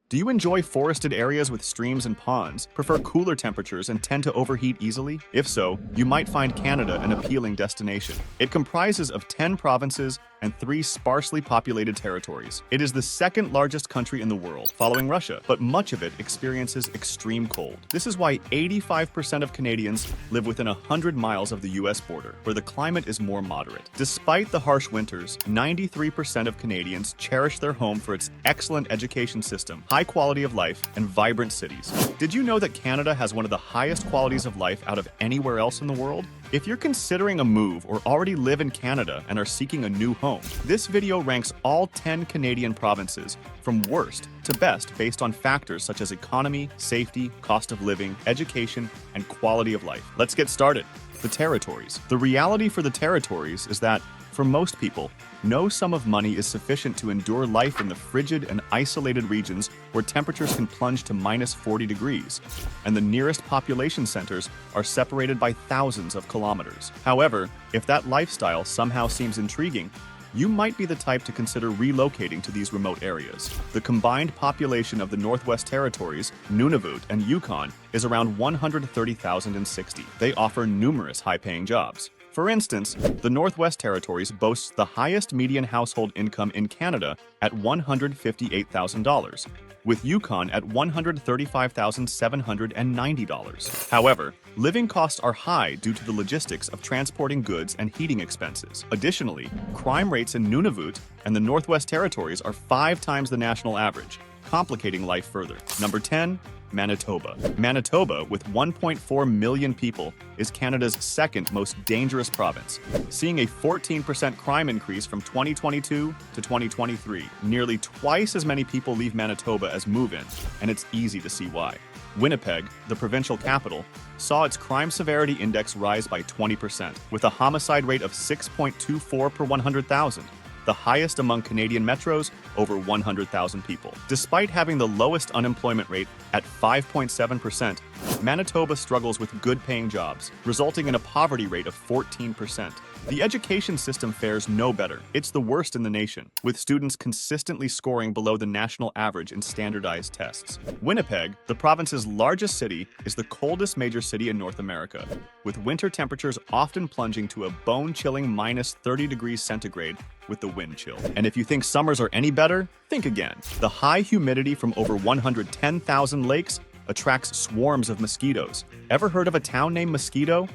Do you enjoy forested areas with streams and ponds, prefer cooler temperatures, and tend to overheat easily? If so, you might find Canada an appealing destination. It comprises of 10 provinces and 3 sparsely populated territories. It is the second largest country in the world, following Russia, but much of it experiences extreme cold. This is why 85% of Canadians live within 100 miles of the US border, where the climate is more moderate. Despite the harsh winters, 93% of Canadians cherish their home for its excellent education system, high quality of life, and vibrant cities. Did you know that Canada has one of the highest qualities of life out of anywhere else in the world? If you're considering a move or already live in Canada and are seeking a new home, this video ranks all 10 Canadian provinces from worst to best based on factors such as economy, safety, cost of living, education, and quality of life. Let's get started. The territories. The reality for the territories is that, for most people, no sum of money is sufficient to endure life in the frigid and isolated regions where temperatures can plunge to minus 40 degrees, and the nearest population centers are separated by thousands of kilometers. However, if that lifestyle somehow seems intriguing, you might be the type to consider relocating to these remote areas. The combined population of the Northwest Territories, Nunavut, and Yukon is around 130,060. They offer numerous high-paying jobs. For instance, the Northwest Territories boasts the highest median household income in Canada at $158,000, with Yukon at $135,790. However, living costs are high due to the logistics of transporting goods and heating expenses. Additionally, crime rates in Nunavut and the Northwest Territories are 5 times the national average, complicating life further. Number 10. Manitoba. Manitoba, with 1.4 million people, is Canada's second most dangerous province, seeing a 14% crime increase from 2022 to 2023. Nearly twice as many people leave Manitoba as move in, and it's easy to see why. Winnipeg, the provincial capital, saw its crime severity index rise by 20%, with a homicide rate of 6.24 per 100,000. The highest among Canadian metros, over 100,000 people. Despite having the lowest unemployment rate at 5.7%, Manitoba struggles with good-paying jobs, resulting in a poverty rate of 14%. The education system fares no better. It's the worst in the nation, with students consistently scoring below the national average in standardized tests. Winnipeg, the province's largest city, is the coldest major city in North America, with winter temperatures often plunging to a bone-chilling minus 30 degrees centigrade with the wind chill. And if you think summers are any better, think again. The high humidity from over 110,000 lakes attracts swarms of mosquitoes. Ever heard of a town named Mosquito?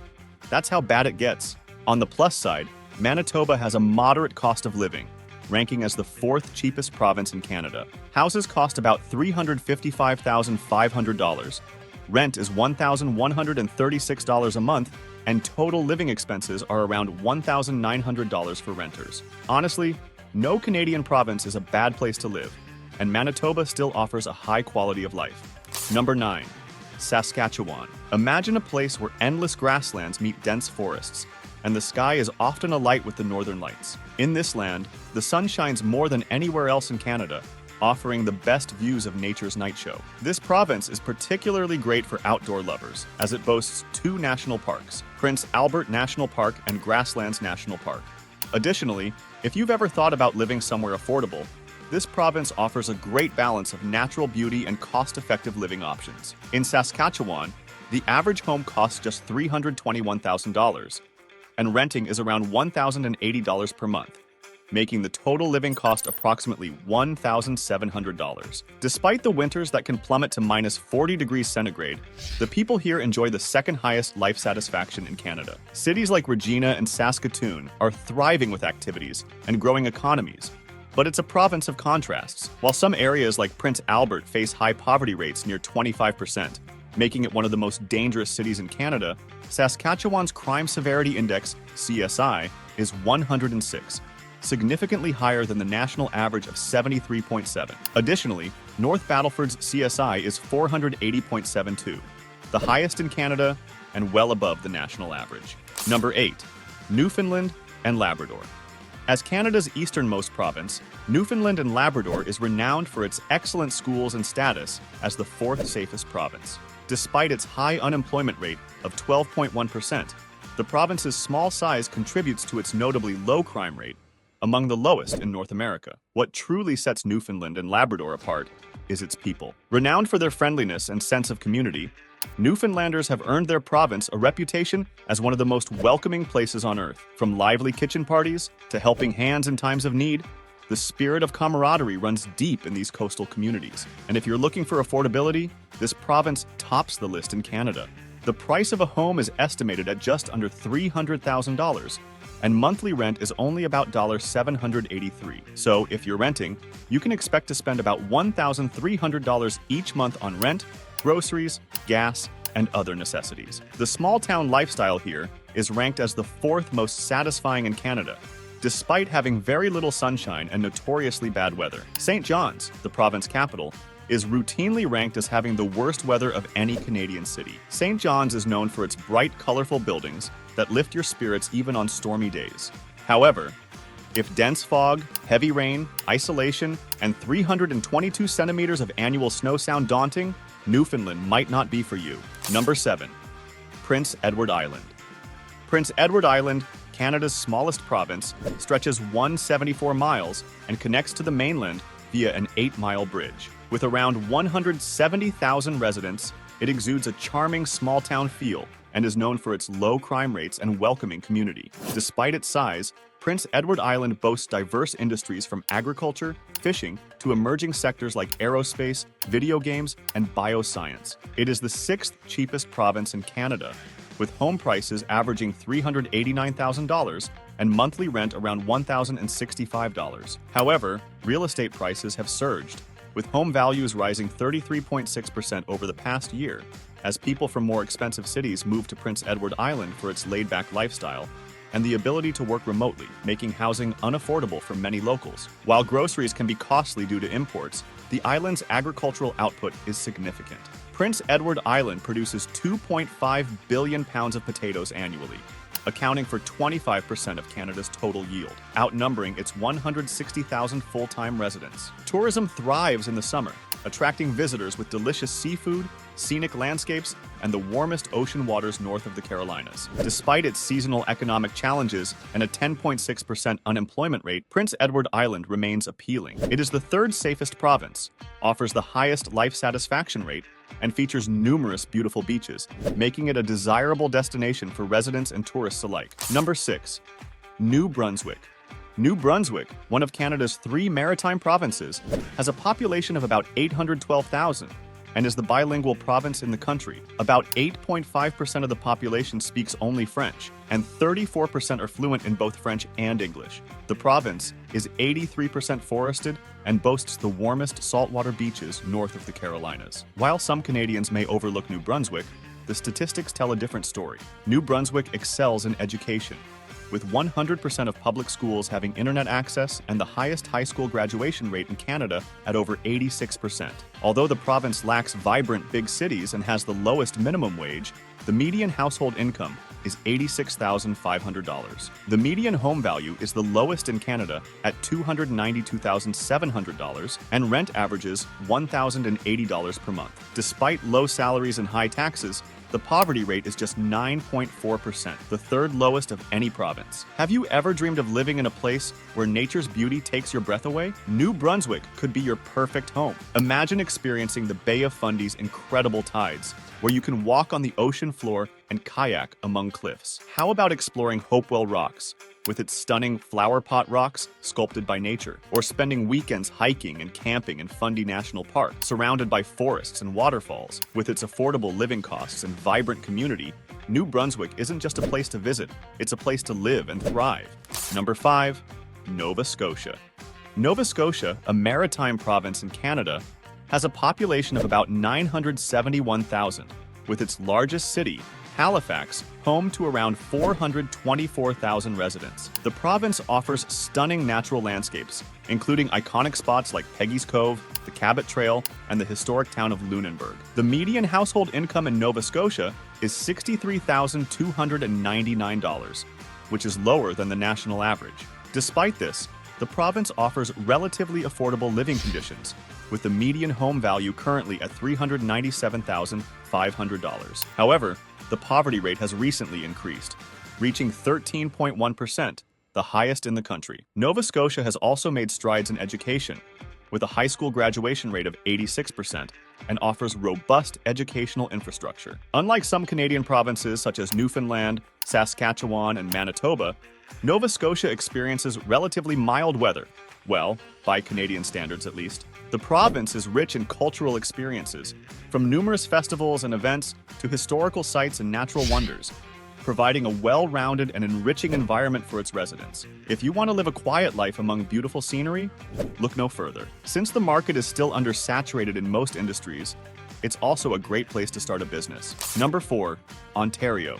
That's how bad it gets. On the plus side, Manitoba has a moderate cost of living, ranking as the 4th cheapest province in Canada. Houses cost about $355,500. Rent is $1,136 a month, and total living expenses are around $1,900 for renters. Honestly, no Canadian province is a bad place to live, and Manitoba still offers a high quality of life. Number 9. Saskatchewan. Imagine a place where endless grasslands meet dense forests, and the sky is often alight with the northern lights. In this land, the sun shines more than anywhere else in Canada, offering the best views of nature's night show. This province is particularly great for outdoor lovers, as it boasts 2 national parks, Prince Albert National Park and Grasslands National Park. Additionally, if you've ever thought about living somewhere affordable, this province offers a great balance of natural beauty and cost-effective living options. In Saskatchewan, the average home costs just $321,000, and renting is around $1,080 per month, making the total living cost approximately $1,700. Despite the winters that can plummet to minus 40 degrees centigrade, the people here enjoy the second highest life satisfaction in Canada. Cities like Regina and Saskatoon are thriving with activities and growing economies, but it's a province of contrasts. While some areas like Prince Albert face high poverty rates near 25%, making it one of the most dangerous cities in Canada, Saskatchewan's Crime Severity Index, CSI, is 106, significantly higher than the national average of 73.7. Additionally, North Battleford's CSI is 480.72, the highest in Canada and well above the national average. Number 8. Newfoundland and Labrador. As Canada's easternmost province, Newfoundland and Labrador is renowned for its excellent schools and status as the 4th safest province. Despite its high unemployment rate of 12.1%, the province's small size contributes to its notably low crime rate, among the lowest in North America. What truly sets Newfoundland and Labrador apart is its people. Renowned for their friendliness and sense of community, Newfoundlanders have earned their province a reputation as one of the most welcoming places on earth. From lively kitchen parties to helping hands in times of need, the spirit of camaraderie runs deep in these coastal communities. And if you're looking for affordability, this province tops the list in Canada. The price of a home is estimated at just under $300,000, and monthly rent is only about $783. So if you're renting, you can expect to spend about $1,300 each month on rent, groceries, gas, and other necessities. The small-town lifestyle here is ranked as the fourth most satisfying in Canada, despite having very little sunshine and notoriously bad weather. St. John's, the province capital, is routinely ranked as having the worst weather of any Canadian city. St. John's is known for its bright, colorful buildings that lift your spirits even on stormy days. However, if dense fog, heavy rain, isolation, and 322 centimeters of annual snow sound daunting, Newfoundland might not be for you. Number 7. Prince Edward Island. Prince Edward Island, Canada's smallest province, stretches 174 miles and connects to the mainland via an 8-mile bridge. With around 170,000 residents, it exudes a charming small-town feel and is known for its low crime rates and welcoming community. Despite its size, Prince Edward Island boasts diverse industries from agriculture, fishing, to emerging sectors like aerospace, video games, and bioscience. It is the 6th cheapest province in Canada, with home prices averaging $389,000 and monthly rent around $1,065. However, real estate prices have surged, with home values rising 33.6% over the past year, as people from more expensive cities move to Prince Edward Island for its laid-back lifestyle and the ability to work remotely, making housing unaffordable for many locals. While groceries can be costly due to imports, the island's agricultural output is significant. Prince Edward Island produces 2.5 billion pounds of potatoes annually, accounting for 25% of Canada's total yield, outnumbering its 160,000 full-time residents. Tourism thrives in the summer, attracting visitors with delicious seafood, scenic landscapes, and the warmest ocean waters north of the Carolinas. Despite its seasonal economic challenges and a 10.6% unemployment rate, Prince Edward Island remains appealing. It is the third safest province, offers the highest life satisfaction rate, and features numerous beautiful beaches, making it a desirable destination for residents and tourists alike. Number 6. New Brunswick. New Brunswick, one of Canada's 3 maritime provinces, has a population of about 812,000 and is the bilingual province in the country. About 8.5% of the population speaks only French, and 34% are fluent in both French and English. The province is 83% forested and boasts the warmest saltwater beaches north of the Carolinas. While some Canadians may overlook New Brunswick, the statistics tell a different story. New Brunswick excels in education, with 100% of public schools having internet access and the highest high school graduation rate in Canada at over 86%. Although the province lacks vibrant big cities and has the lowest minimum wage, the median household income is $86,500. The median home value is the lowest in Canada at $292,700, and rent averages $1,080 per month. Despite low salaries and high taxes, the poverty rate is just 9.4%, the third lowest of any province. Have you ever dreamed of living in a place where nature's beauty takes your breath away? New Brunswick could be your perfect home. Imagine experiencing the Bay of Fundy's incredible tides, where you can walk on the ocean floor and kayak among cliffs. How about exploring Hopewell Rocks, with its stunning flower pot rocks sculpted by nature, or spending weekends hiking and camping in Fundy National Park, surrounded by forests and waterfalls? With its affordable living costs and vibrant community, New Brunswick isn't just a place to visit, it's a place to live and thrive. Number 5. Nova Scotia. Nova Scotia, a maritime province in Canada, has a population of about 971,000, with its largest city, Halifax, home to around 424,000 residents. The province offers stunning natural landscapes, including iconic spots like Peggy's Cove, the Cabot Trail, and the historic town of Lunenburg. The median household income in Nova Scotia is $63,299, which is lower than the national average. Despite this, the province offers relatively affordable living conditions, with the median home value currently at $397,500. However, the poverty rate has recently increased, reaching 13.1%, the highest in the country. Nova Scotia has also made strides in education, with a high school graduation rate of 86% and offers robust educational infrastructure. Unlike some Canadian provinces such as Newfoundland, Saskatchewan, and Manitoba, Nova Scotia experiences relatively mild weather. Well, by Canadian standards at least. The province is rich in cultural experiences, from numerous festivals and events to historical sites and natural wonders, providing a well-rounded and enriching environment for its residents. If you want to live a quiet life among beautiful scenery, look no further. Since the market is still undersaturated in most industries, it's also a great place to start a business. Number 4, Ontario.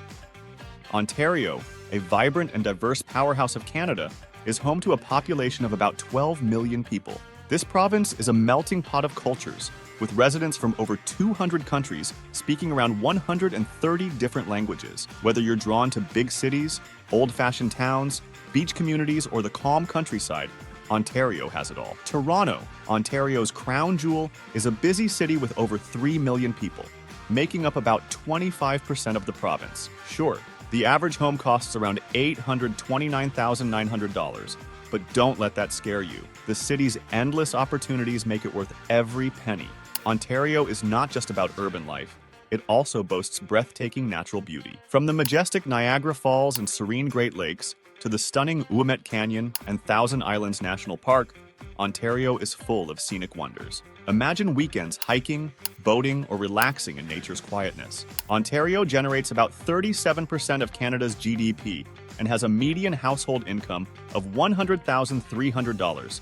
Ontario, a vibrant and diverse powerhouse of Canada, is home to a population of about 12 million people. This province is a melting pot of cultures, with residents from over 200 countries speaking around 130 different languages. Whether you're drawn to big cities, old-fashioned towns, beach communities, or the calm countryside, Ontario has it all. Toronto, Ontario's crown jewel, is a busy city with over 3 million people, making up about 25% of the province. Sure, the average home costs around $829,900, but don't let that scare you. The city's endless opportunities make it worth every penny. Ontario is not just about urban life. It also boasts breathtaking natural beauty. From the majestic Niagara Falls and serene Great Lakes to the stunning Ouimet Canyon and Thousand Islands National Park, Ontario is full of scenic wonders. Imagine weekends hiking, boating, or relaxing in nature's quietness. Ontario generates about 37% of Canada's GDP and has a median household income of $100,300,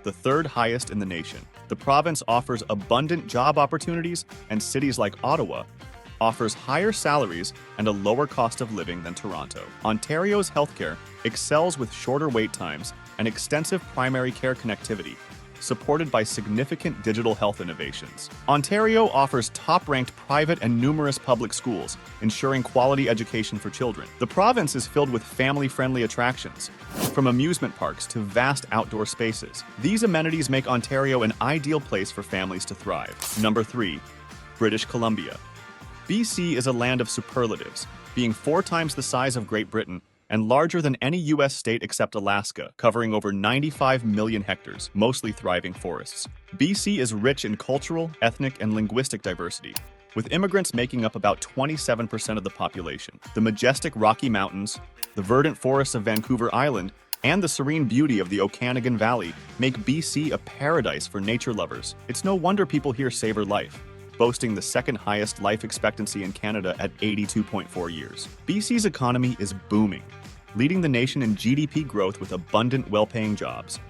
the third highest in the nation. The province offers abundant job opportunities, and cities like Ottawa offers higher salaries and a lower cost of living than Toronto. Ontario's healthcare excels with shorter wait times and extensive primary care connectivity, supported by significant digital health innovations. Ontario offers top-ranked private and numerous public schools, ensuring quality education for children. The province is filled with family-friendly attractions, from amusement parks to vast outdoor spaces. These amenities make Ontario an ideal place for families to thrive. Number 3, British Columbia. BC is a land of superlatives, being 4 times the size of Great Britain and larger than any U.S. state except Alaska, covering over 95 million hectares, mostly thriving forests. BC is rich in cultural, ethnic, and linguistic diversity, with immigrants making up about 27% of the population. The majestic Rocky Mountains, the verdant forests of Vancouver Island, and the serene beauty of the Okanagan Valley make BC a paradise for nature lovers. It's no wonder people here savor life, boasting the second highest life expectancy in Canada at 82.4 years. BC's economy is booming, leading the nation in GDP growth with abundant, well-paying jobs,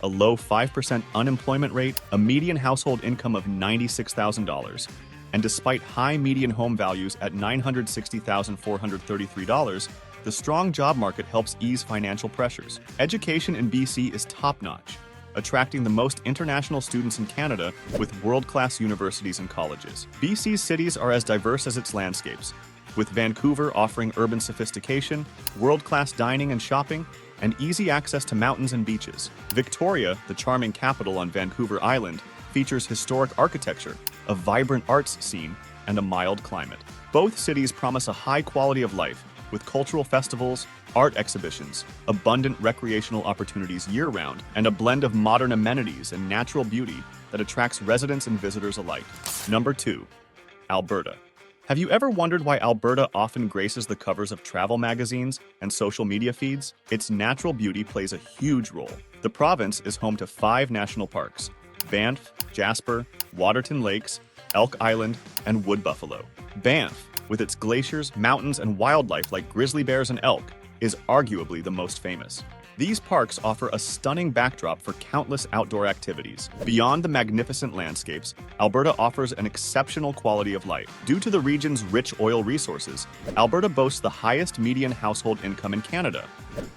a low 5% unemployment rate, a median household income of $96,000, and despite high median home values at $960,433, the strong job market helps ease financial pressures. Education in BC is top-notch, attracting the most international students in Canada with world-class universities and colleges. BC's cities are as diverse as its landscapes, with Vancouver offering urban sophistication, world-class dining and shopping, and easy access to mountains and beaches. Victoria, the charming capital on Vancouver Island, features historic architecture, a vibrant arts scene, and a mild climate. Both cities promise a high quality of life, with cultural festivals, art exhibitions, abundant recreational opportunities year-round, and a blend of modern amenities and natural beauty that attracts residents and visitors alike. Number 2, Alberta. Have you ever wondered why Alberta often graces the covers of travel magazines and social media feeds? Its natural beauty plays a huge role. The province is home to 5 national parks: Banff, Jasper, Waterton Lakes, Elk Island, and Wood Buffalo. Banff, with its glaciers, mountains, and wildlife like grizzly bears and elk, is arguably the most famous. These parks offer a stunning backdrop for countless outdoor activities. Beyond the magnificent landscapes, Alberta offers an exceptional quality of life. Due to the region's rich oil resources, Alberta boasts the highest median household income in Canada,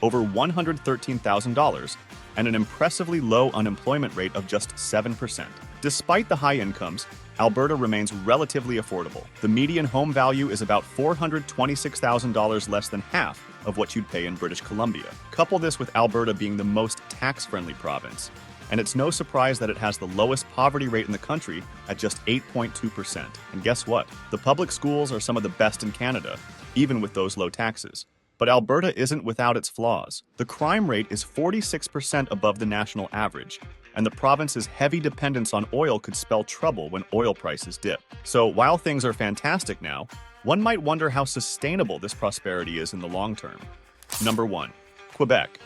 over $113,000, and an impressively low unemployment rate of just 7%. Despite the high incomes, Alberta remains relatively affordable. The median home value is about $426,000 less than half of what you'd pay in British Columbia. Couple this with Alberta being the most tax-friendly province, and it's no surprise that it has the lowest poverty rate in the country at just 8.2%. And guess what? The public schools are some of the best in Canada, even with those low taxes. But Alberta isn't without its flaws. The crime rate is 46% above the national average, and the province's heavy dependence on oil could spell trouble when oil prices dip. So while things are fantastic now, one might wonder how sustainable this prosperity is in the long term. Number 1. Quebec.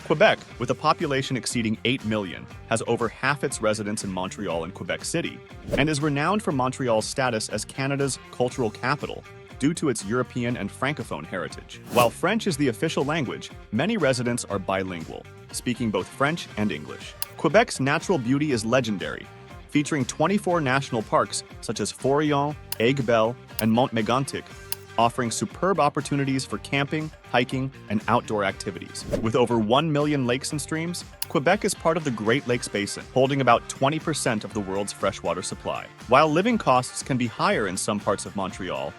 Quebec, with a population exceeding 8 million, has over half its residents in Montreal and Quebec City, and is renowned for Montreal's status as Canada's cultural capital due to its European and Francophone heritage. While French is the official language, many residents are bilingual, speaking both French and English. Quebec's natural beauty is legendary, featuring 24 national parks such as Forillon, Aiguebelle, and Mont-Mégantic, offering superb opportunities for camping, hiking, and outdoor activities. With over 1 million lakes and streams, Quebec is part of the Great Lakes Basin, holding about 20% of the world's freshwater supply. While living costs can be higher in some parts of Montreal,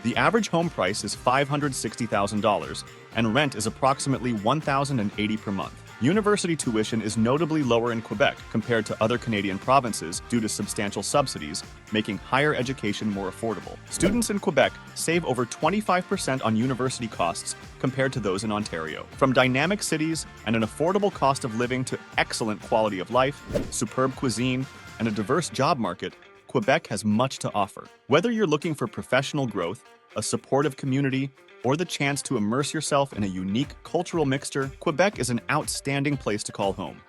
the average home price is $560,000, and rent is approximately $1,080 per month. University tuition is notably lower in Quebec compared to other Canadian provinces due to substantial subsidies, making higher education more affordable. Students in Quebec save over 25% on university costs compared to those in Ontario. From dynamic cities and an affordable cost of living to excellent quality of life, superb cuisine, and a diverse job market, Quebec has much to offer. Whether you're looking for professional growth, a supportive community, or the chance to immerse yourself in a unique cultural mixture, Quebec is an outstanding place to call home.